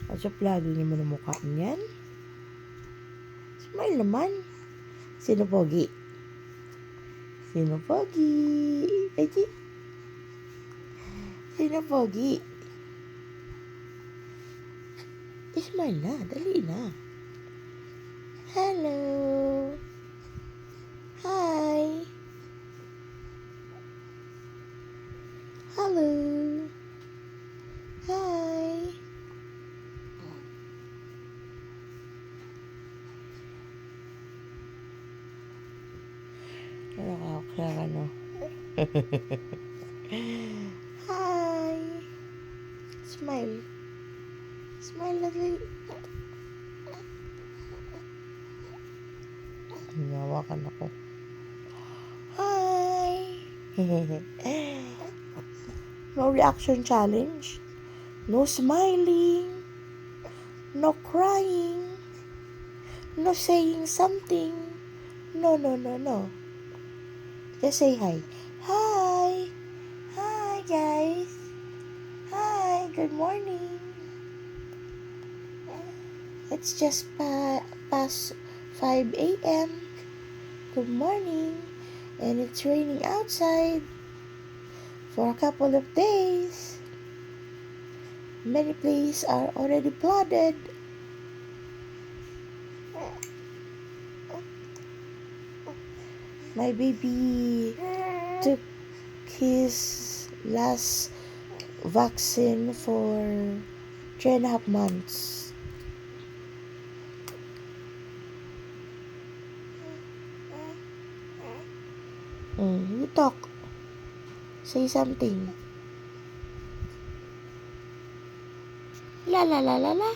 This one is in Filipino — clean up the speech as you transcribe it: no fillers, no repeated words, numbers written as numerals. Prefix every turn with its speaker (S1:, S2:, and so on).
S1: At sa lagi mo ng mukha niyan. Smile naman. Sino pogi? Sino pogi? Eji? Sino pogi? Smile na. Dali na. Hello. Hi. Hello. Hi. Nakakaklara, no? Hi. Smile. Smile lagi. Hinawakan ako. Hi. No reaction challenge. No smiling. No crying. No saying something. No. Just say hi. Hi. Hi, guys. Hi. Good morning. It's just past 5 a.m. Good morning. And it's raining outside for a couple of days. Many places are already flooded. My baby took his last vaccine for 3.5 months. You talk. Say something. La la la la la.